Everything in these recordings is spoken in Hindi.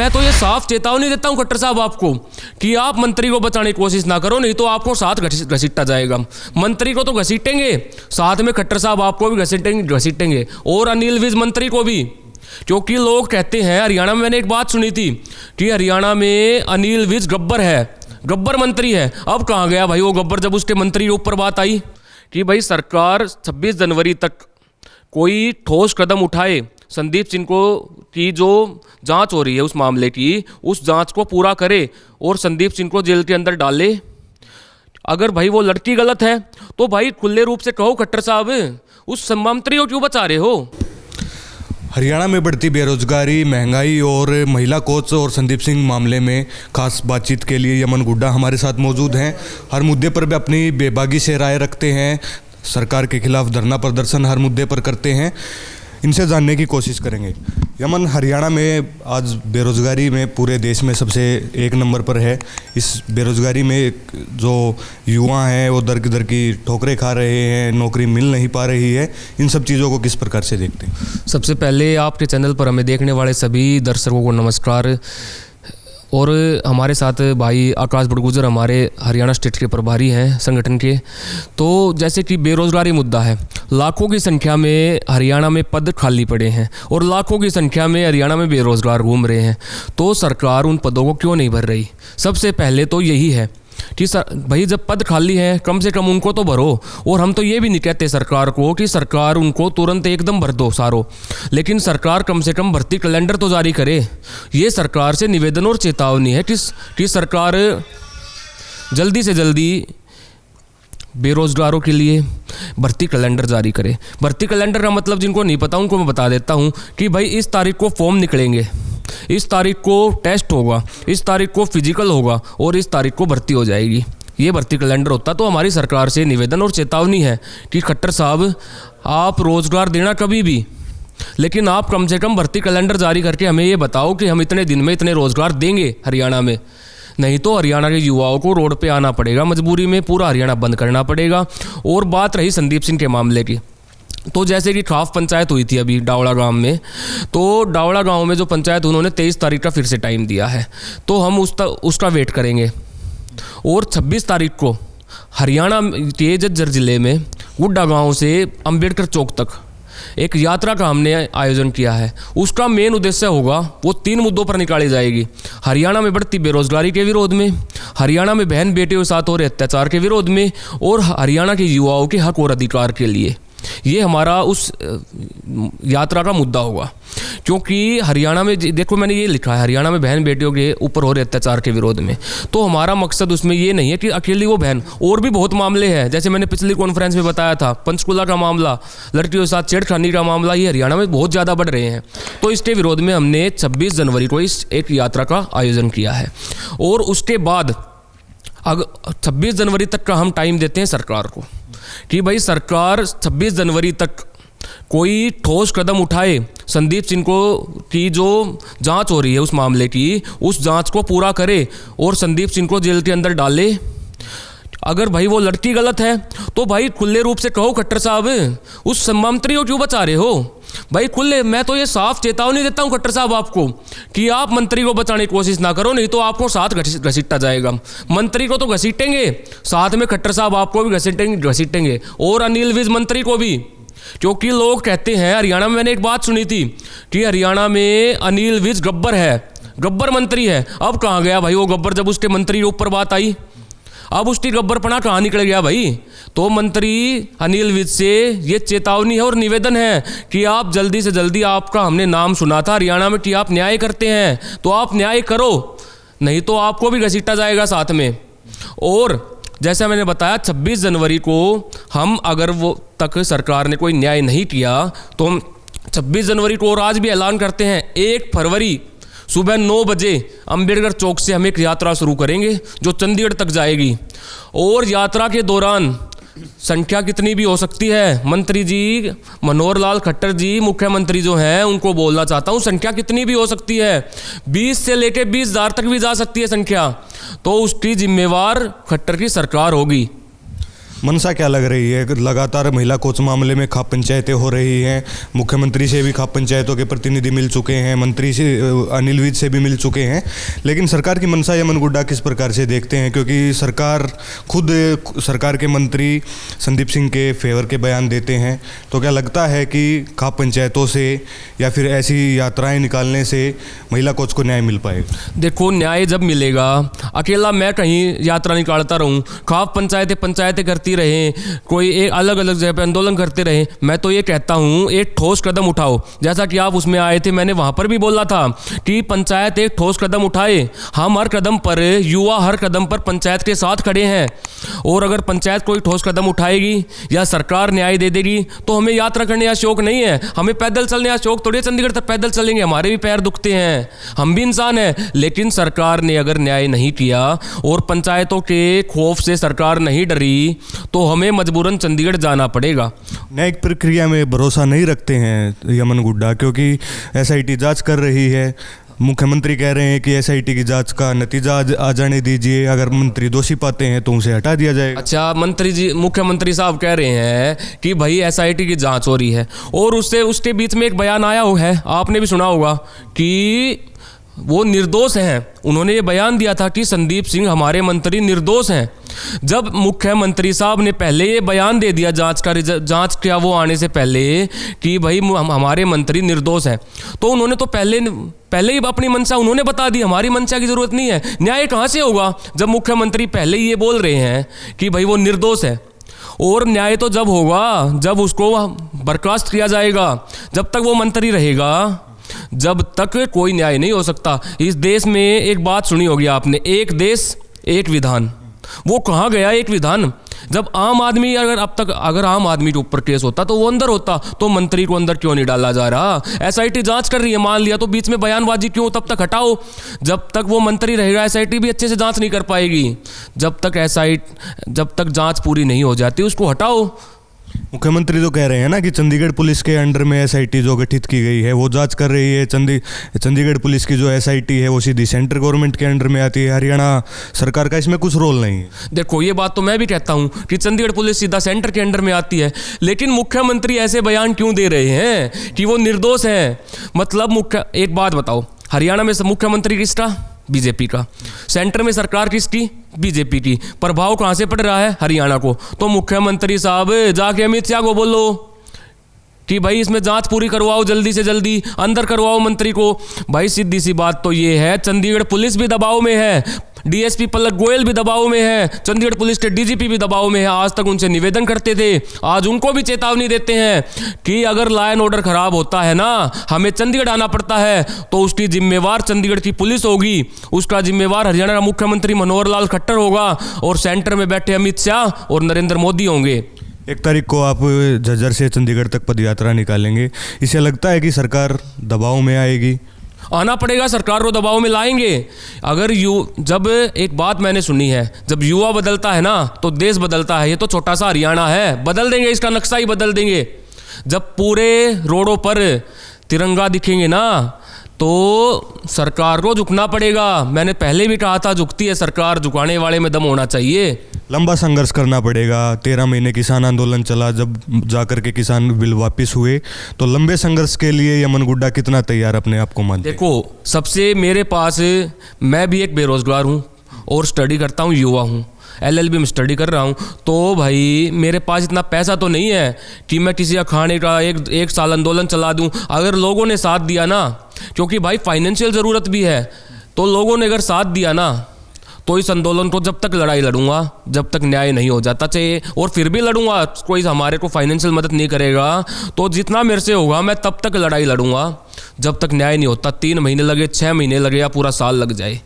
मैं तो ये साफ चेतावनी देता हूँ खट्टर साहब आपको कि आप मंत्री को बचाने की कोशिश ना करो, नहीं तो आपको साथ घसीटा जाएगा। मंत्री को तो घसीटेंगे, साथ में खट्टर साहब आपको भी घसीटेंगे और अनिल विज मंत्री को भी। क्योंकि लोग कहते हैं, हरियाणा में मैंने एक बात सुनी थी कि हरियाणा में अनिल विज गब्बर है, गब्बर मंत्री है। अब कहाँ गया भाई वो गब्बर, जब उसके मंत्री के ऊपर बात आई कि भाई सरकार 26 जनवरी तक कोई ठोस कदम उठाए, संदीप सिंह को की जो जांच हो रही है उस मामले की, उस जांच को पूरा करे और संदीप सिंह को जेल के अंदर डाले। अगर भाई वो लड़की गलत है तो भाई खुले रूप से कहो खट्टर साहब, उस मंत्री को क्यों बचा रहे हो। हरियाणा में बढ़ती बेरोजगारी, महंगाई और महिला कोच और संदीप सिंह मामले में खास बातचीत के लिए यमन गुड्डा हमारे साथ मौजूद हैं। हर मुद्दे पर भी अपनी बेबाकी से राय रखते हैं, सरकार के खिलाफ धरना प्रदर्शन हर मुद्दे पर करते हैं। इनसे जानने की कोशिश करेंगे। यमन, हरियाणा में आज बेरोजगारी में पूरे देश में सबसे एक नंबर पर है। इस बेरोजगारी में जो युवा हैं वो दर की ठोकरें खा रहे हैं, नौकरी मिल नहीं पा रही है। इन सब चीज़ों को किस प्रकार से देखते हैं? सबसे पहले आपके चैनल पर हमें देखने वाले सभी दर्शकों को नमस्कार। और हमारे साथ भाई आकाश बड़गुजर हमारे हरियाणा स्टेट के प्रभारी हैं संगठन के। तो जैसे कि बेरोज़गारी मुद्दा है, लाखों की संख्या में हरियाणा में पद खाली पड़े हैं और लाखों की संख्या में हरियाणा में बेरोज़गार घूम रहे हैं। तो सरकार उन पदों को क्यों नहीं भर रही? सबसे पहले तो यही है कि भाई जब पद खाली है कम से कम उनको तो भरो। और हम तो ये भी नहीं कहते सरकार को कि सरकार उनको तुरंत एकदम भर दो सारों, लेकिन सरकार कम से कम भर्ती कैलेंडर तो जारी करे। ये सरकार से निवेदन और चेतावनी है कि सरकार जल्दी से जल्दी बेरोजगारों के लिए भर्ती कैलेंडर जारी करे। भर्ती कैलेंडर का मतलब जिनको नहीं पता उनको मैं बता देता हूँ कि भाई इस तारीख को फॉर्म निकलेंगे, इस तारीख को टेस्ट होगा, इस तारीख को फिजिकल होगा और इस तारीख को भर्ती हो जाएगी। ये भर्ती कैलेंडर होता। तो हमारी सरकार से निवेदन और चेतावनी है कि खट्टर साहब आप रोज़गार देना कभी भी, लेकिन आप कम से कम भर्ती कैलेंडर जारी करके हमें ये बताओ कि हम इतने दिन में इतने रोज़गार देंगे हरियाणा में। नहीं तो हरियाणा के युवाओं को रोड पे आना पड़ेगा, मजबूरी में पूरा हरियाणा बंद करना पड़ेगा। और बात रही संदीप सिंह के मामले की, तो जैसे कि खाफ पंचायत हुई थी अभी डावड़ा गांव में, तो डावड़ा गांव में जो पंचायत उन्होंने 23 तारीख का फिर से टाइम दिया है, तो हम उसका वेट करेंगे। और 26 तारीख को हरियाणा के झज्जर जिले में गुड्डा गांव से अंबेडकर चौक तक एक यात्रा का हमने आयोजन किया है। उसका मेन उद्देश्य होगा, वो 3 मुद्दों पर निकाली जाएगी। हरियाणा में बढ़ती बेरोजगारी के विरोध में, हरियाणा में बहन बेटियों के साथ हो रहे अत्याचार के विरोध में और हरियाणा के युवाओं के हक और अधिकार के लिए। ये हमारा उस यात्रा का मुद्दा होगा। क्योंकि हरियाणा में देखो मैंने ये लिखा है, हरियाणा में बहन बेटियों के ऊपर हो रहे अत्याचार के विरोध में। तो हमारा मकसद उसमें ये नहीं है कि अकेली वो बहन, और भी बहुत मामले हैं। जैसे मैंने पिछली कॉन्फ्रेंस में बताया था, पंचकुला का मामला, लड़कियों के साथ छेड़खानी का मामला, ये हरियाणा में बहुत ज़्यादा बढ़ रहे हैं। तो इसके विरोध में हमने 26 जनवरी को इस एक यात्रा का आयोजन किया है। और उसके बाद 26 जनवरी तक का हम टाइम देते हैं सरकार को कि भाई सरकार 26 जनवरी तक कोई ठोस कदम उठाए, संदीप सिंह को की जो जांच हो रही है उस मामले की, उस जांच को पूरा करे और संदीप सिंह को जेल के अंदर डाले। अगर भाई वो लड़की गलत है तो भाई खुले रूप से कहो खट्टर साहब, उस मंत्री को क्यों बचा रहे हो भाई खुले। मैं तो ये साफ चेतावनी देता हूँ खट्टर साहब आपको कि आप मंत्री को बचाने की कोशिश ना करो, नहीं तो आपको साथ घसीटा जाएगा। मंत्री को तो घसीटेंगे, साथ में खट्टर साहब आपको भी घसीटेंगे और अनिल विज मंत्री को भी। क्योंकि लोग कहते हैं, हरियाणा में मैंने एक बात सुनी थी कि हरियाणा में अनिल विज गब्बर है, गब्बर मंत्री है। अब कहाँ गया भाई वो गब्बर, जब उसके मंत्री के ऊपर बात आई अब उसकी गब्बरपना कहाँ निकल गया भाई। तो मंत्री अनिल विज से ये चेतावनी है और निवेदन है कि आप जल्दी से जल्दी, आपका हमने नाम सुना था हरियाणा में कि आप न्याय करते हैं, तो आप न्याय करो, नहीं तो आपको भी घसीटा जाएगा साथ में। और जैसा मैंने बताया 26 जनवरी को हम अगर वो तक सरकार ने कोई न्याय नहीं किया तो हम 26 जनवरी को और आज भी ऐलान करते हैं 1 फरवरी सुबह 9 बजे अंबेडकर चौक से हम एक यात्रा शुरू करेंगे जो चंडीगढ़ तक जाएगी। और यात्रा के दौरान संख्या कितनी भी हो सकती है, मंत्री जी मनोहर लाल खट्टर जी मुख्यमंत्री जो हैं उनको बोलना चाहता हूँ, संख्या कितनी भी हो सकती है, 20 से लेकर 20,000 तक भी जा सकती है संख्या, तो उसकी जिम्मेवार खट्टर की सरकार होगी। मनसा क्या लग रही है? लगातार महिला कोच मामले में खाप पंचायतें हो रही हैं, मुख्यमंत्री से भी खाप पंचायतों के प्रतिनिधि मिल चुके हैं, मंत्री से अनिल विज से भी मिल चुके हैं, लेकिन सरकार की मनसा यमन गुड्डा किस प्रकार से देखते हैं? क्योंकि सरकार के मंत्री संदीप सिंह के फेवर के बयान देते हैं, तो क्या लगता है कि खाप पंचायतों से या फिर ऐसी यात्राएं निकालने से महिला कोच को न्याय मिल पाएगा? देखो, न्याय जब मिलेगा, अकेला मैं कहीं यात्रा निकालता रहूं, खाप पंचायतें करती रहें, कोई एक अलग अलग जगह पे आंदोलन करते रहें, मैं तो ये कहता हूं एक ठोस कदम उठाओ। जैसा कि आप उसमें आए थे, मैंने वहां पर भी बोला था कि पंचायत एक ठोस कदम उठाए। हम हर कदम पर, युवा हर कदम पर पंचायत के साथ खड़े हैं, और अगर पंचायत कोई ठोस कदम उठाएगी या सरकार न्याय दे देगी तो हमें यात्रा करने का शौक नहीं है, हमें पैदल चलने का शौक थोड़ी। चंडीगढ़ तक पैदल चलेंगे, हमारे भी पैर दुखते हैं, हम भी इंसान हैं। लेकिन सरकार ने अगर न्याय नहीं किया और पंचायतों के खौफ से सरकार नहीं डरी तो हमें मजबूरन चंडीगढ़ जाना पड़ेगा। न्यायिक प्रक्रिया में भरोसा नहीं रखते हैं यमन गुड्डा, क्योंकि एसआईटी जांच कर रही है, मुख्यमंत्री कह रहे हैं कि एसआईटी की जांच का नतीजा आ जाने दीजिए, अगर मंत्री दोषी पाते हैं तो उसे हटा दिया जाएगा। अच्छा, मुख्यमंत्री साहब कह रहे हैं कि भाई एसआईटी की जांच हो रही है, और उसके बीच में एक बयान आया है, आपने भी सुना होगा कि वो निर्दोष हैं। उन्होंने ये बयान दिया था कि संदीप सिंह हमारे मंत्री निर्दोष हैं। जब मुख्यमंत्री साहब ने पहले ये बयान दे दिया जांच क्या वो आने से पहले कि भाई हमारे मंत्री निर्दोष हैं, तो उन्होंने तो पहले ही अपनी मंशा उन्होंने बता दी, हमारी मंशा की जरूरत नहीं है। न्याय कहाँ से होगा जब मुख्यमंत्री पहले ही ये बोल रहे हैं कि भाई वो निर्दोष है? और न्याय तो जब होगा जब उसको बर्खास्त किया जाएगा। जब तक वो मंत्री रहेगा, जब तक कोई न्याय नहीं हो सकता। इस देश में एक बात सुनी होगी आपने, एक देश एक विधान। वो कहाँ गया एक विधान? जब आम आदमी अगर आम आदमी के ऊपर केस होता तो वो अंदर होता, तो मंत्री को अंदर क्यों नहीं डाला जा रहा? एसआईटी जांच कर रही है, मान लिया, तो बीच में बयानबाजी क्यों? तब तक हटाओ। जब तक वो मंत्री रहेगा एसआईटी भी अच्छे से जांच नहीं कर पाएगी। जब तक जांच पूरी नहीं हो जाती उसको हटाओ। मुख्यमंत्री तो कह रहे हैं ना कि चंडीगढ़ पुलिस के अंडर में एसआईटी जो गठित की गई है वो जांच कर रही है। चंडीगढ़ पुलिस की जो एसआईटी है वो सीधी सेंट्रल गवर्नमेंट के अंडर में आती है, हरियाणा सरकार का इसमें कुछ रोल नहीं है। देखो, ये बात तो मैं भी कहता हूँ कि चंडीगढ़ पुलिस सीधा सेंटर के अंडर में आती है, लेकिन मुख्यमंत्री ऐसे बयान क्यों दे रहे हैं कि वो निर्दोष हैं? मतलब एक बात बताओ, हरियाणा में मुख्यमंत्री किसका? बीजेपी का। सेंटर में सरकार किसकी? बीजेपी की। प्रभाव कहाँ से पड़ रहा है? हरियाणा को। तो मुख्यमंत्री साहब जाके अमित शाह को बोलो कि भाई इसमें जांच पूरी करवाओ, जल्दी से जल्दी अंदर करवाओ मंत्री को। भाई सीधी सी बात तो ये है, चंडीगढ़ पुलिस भी दबाव में है, डीएसपी पलक गोयल भी दबाव में है, चंडीगढ़ पुलिस के डीजीपी भी दबाव में है। आज तक उनसे निवेदन करते थे, आज उनको भी चेतावनी देते हैं कि अगर लॉ एंड ऑर्डर खराब होता है ना, हमें चंडीगढ़ आना पड़ता है, तो उसकी जिम्मेवार चंडीगढ़ की पुलिस होगी, उसका जिम्मेवार हरियाणा का मुख्यमंत्री मनोहर लाल खट्टर होगा, और सेंटर में बैठे अमित शाह और नरेंद्र मोदी होंगे। 1 तारीख को आप झज्जर से चंडीगढ़ तक पदयात्रा निकालेंगे, इसे लगता है कि सरकार दबाव में आएगी? आना पड़ेगा, सरकार को दबाव में लाएंगे। अगर जब एक बात मैंने सुनी है, जब युवा बदलता है ना तो देश बदलता है। ये तो छोटा सा हरियाणा है, बदल देंगे, इसका नक्शा ही बदल देंगे। जब पूरे रोडों पर तिरंगा दिखेंगे ना तो सरकार को झुकना पड़ेगा। मैंने पहले भी कहा था, झुकती है सरकार, झुकाने वाले में दम होना चाहिए। लंबा संघर्ष करना पड़ेगा। 13 महीने किसान आंदोलन चला, जब जाकर के किसान बिल वापस हुए, तो लंबे संघर्ष के लिए यमन गुड्डा कितना तैयार अपने आप को मानते? देखो, सबसे मेरे पास, मैं भी एक बेरोजगार हूँ और स्टडी करता हूँ, युवा हूँ, LLB में स्टडी कर रहा हूँ, तो भाई मेरे पास इतना पैसा तो नहीं है कि मैं किसी का खाने का एक साल आंदोलन चला दूँ। अगर लोगों ने साथ दिया ना, क्योंकि भाई फाइनेंशियल ज़रूरत भी है, तो लोगों ने अगर साथ दिया ना तो इस आंदोलन को जब तक लड़ाई लड़ूंगा जब तक न्याय नहीं हो जाता चाहिए, और फिर भी लड़ूंगा। कोई हमारे को फाइनेंशियल मदद नहीं करेगा तो जितना मेरे से होगा मैं तब तक लड़ाई लड़ूंगा जब तक न्याय नहीं होता। 3 महीने लगे, 6 महीने लगे, या पूरा साल लग जाए।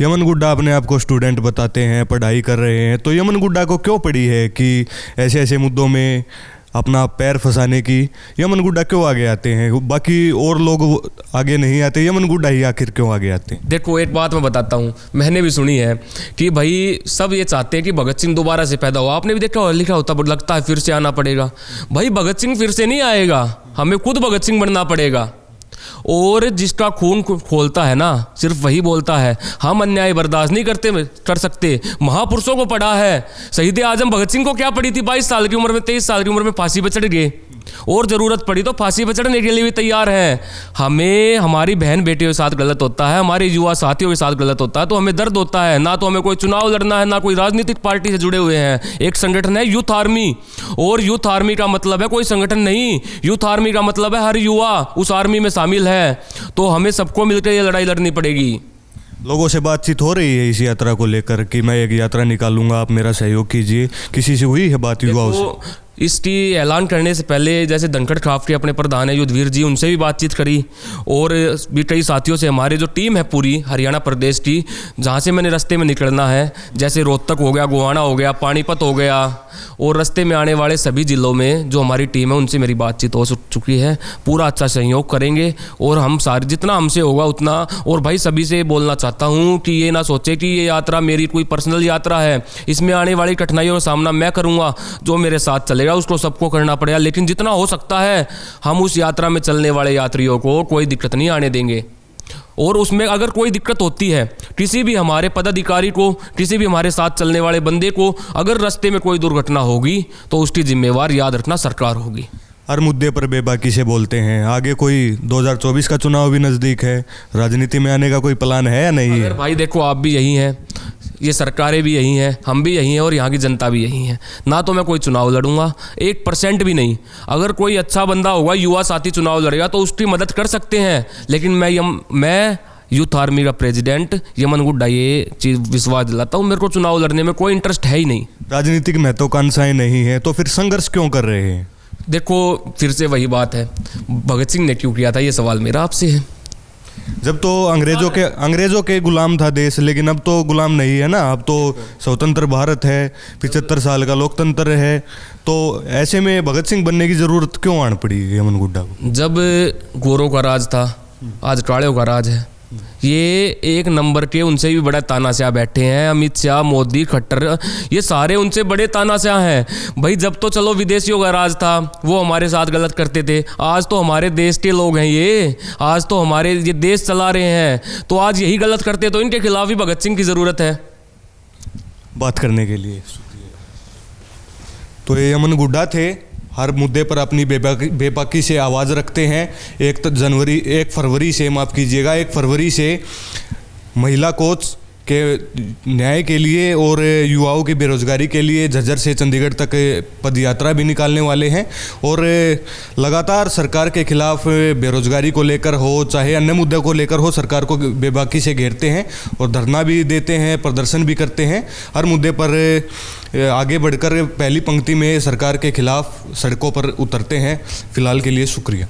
यमन गुड्डा अपने आप को स्टूडेंट बताते हैं, पढ़ाई कर रहे हैं, तो यमन गुड्डा को क्यों पड़ी है कि ऐसे ऐसे मुद्दों में अपना पैर फंसाने की? यमन गुड्डा क्यों आगे आते हैं? बाकी और लोग आगे नहीं आते, यमन गुड्डा ही आखिर क्यों आगे आते हैं? देखो, एक बात मैं बताता हूँ, मैंने भी सुनी है कि भाई सब ये चाहते हैं कि भगत सिंह दोबारा से पैदा हो। आपने भी देखा लिखा होता, लगता है फिर से आना पड़ेगा। भाई भगत सिंह फिर से नहीं आएगा, हमें खुद भगत सिंह बनना पड़ेगा। और जिसका खून खोलता है ना, सिर्फ वही बोलता है। हम अन्याय बर्दाश्त नहीं कर सकते। महापुरुषों को पढ़ा है। शहीद आजम भगत सिंह को क्या पड़ी थी? 22 साल की उम्र में, 23 साल की उम्र में फांसी पर चढ़ गए, और ज़रूरत पड़ी तो फांसी पर चढ़ने के लिए भी तैयार हैं। हमें हमारी बहन बेटियों के साथ गलत होता है, हमारे युवा साथियों के साथ गलत होता है तो हमें दर्द होता है। ना तो हमें कोई चुनाव लड़ना है, ना कोई राजनीतिक पार्टी से जुड़े हुए हैं। एक संगठन है यूथ आर्मी, और यूथ आर्मी का मतलब है कोई संगठन नहीं। यूथ आर्मी का मतलब है हर युवा उस आर्मी में शामिल है। तो हमें सबको मिलकर ये लड़ाई लड़नी पड़ेगी। लोगों से बातचीत हो रही है इस यात्रा को लेकर कि मैं एक यात्रा निकालूंगा, आप मेरा सहयोग कीजिए, किसी से हुई है बात युवाओं से? इसकी ऐलान करने से पहले जैसे धनखड़ क्राफ्ट के अपने प्रधान है युद्धवीर जी, उनसे भी बातचीत करी, और भी कई साथियों से। हमारे जो टीम है पूरी हरियाणा प्रदेश की, जहाँ से मैंने रास्ते में निकलना है, जैसे रोहतक हो गया, गोहाना हो गया, पानीपत हो गया, और रास्ते में आने वाले सभी ज़िलों में जो हमारी टीम है उनसे मेरी बातचीत हो चुकी है। पूरा अच्छा सहयोग करेंगे, और हम सारे जितना हमसे होगा उतना। और भाई सभी से बोलना चाहता हूँ कि ये ना सोचे कि ये यात्रा मेरी कोई पर्सनल यात्रा है। इसमें आने वाली कठिनाइयों का सामना मैं करूँगा, जो मेरे साथ चलेगा उसको सबको करना पड़ेगा। लेकिन जितना हो सकता है हम उस यात्रा में चलने वाले यात्रियों को कोई दिक्कत नहीं आने देंगे। और उसमें अगर कोई दिक्कत होती है, किसी भी हमारे पदाधिकारी को, किसी भी हमारे साथ चलने वाले बंदे को अगर रास्ते में कोई दुर्घटना होगी तो उसकी जिम्मेवार याद रखना सरकार होगी। हर मुद्दे पर बेबाकी से बोलते हैं। आगे कोई 2024 का चुनाव भी नज़दीक है, राजनीति में आने का कोई प्लान है या नहीं है? भाई देखो, आप भी यही हैं, ये सरकारें भी यही हैं, हम भी यही हैं, और यहाँ की जनता भी यही है। ना तो मैं कोई चुनाव लड़ूंगा, 1% भी नहीं। अगर कोई अच्छा बंदा होगा, युवा साथी चुनाव लड़ेगा तो उसकी मदद कर सकते हैं। लेकिन मैं यूथ आर्मी का प्रेसिडेंट यमन गुड्डा ये चीज़ विश्वास दिलाता हूँ, मेरे को चुनाव लड़ने में कोई इंटरेस्ट है ही नहीं। राजनीतिक महत्वाकांक्षाएं नहीं है तो फिर संघर्ष क्यों कर रहे हैं? देखो, फिर से वही बात है, भगत सिंह ने क्यों किया था, ये सवाल मेरा आपसे है। जब तो अंग्रेजों के गुलाम था देश, लेकिन अब तो गुलाम नहीं है ना, अब तो स्वतंत्र भारत है, 75 साल का लोकतंत्र है। तो ऐसे में भगत सिंह बनने की जरूरत क्यों आन पड़ी यमन गुड्डा को? जब गोरों का राज था, आज काड़ियों का राज है। ये एक नंबर के उनसे भी बड़ा तानाशाह बैठे हैं, अमित शाह, मोदी, खट्टर, ये सारे उनसे बड़े तानाशाह हैं। भाई जब तो चलो विदेशियों का राज था, वो हमारे साथ गलत करते थे, आज तो हमारे देश के लोग हैं ये, आज तो हमारे ये देश चला रहे हैं, तो आज यही गलत करते तो इनके खिलाफ ही भगत सिंह की ज़रूरत है। बात करने के लिए तो ये यमन गुड्डा थे, हर मुद्दे पर अपनी बेबाकी से आवाज़ रखते हैं। 1 फरवरी से, माफ़ कीजिएगा, 1 फरवरी से महिला कोच के न्याय के लिए और युवाओं की बेरोजगारी के लिए झज्जर से चंडीगढ़ तक पदयात्रा भी निकालने वाले हैं। और लगातार सरकार के खिलाफ बेरोजगारी को लेकर हो, चाहे अन्य मुद्दों को लेकर हो, सरकार को बेबाकी से घेरते हैं और धरना भी देते हैं, प्रदर्शन भी करते हैं। हर मुद्दे पर आगे बढ़कर पहली पंक्ति में सरकार के खिलाफ सड़कों पर उतरते हैं। फिलहाल के लिए शुक्रिया।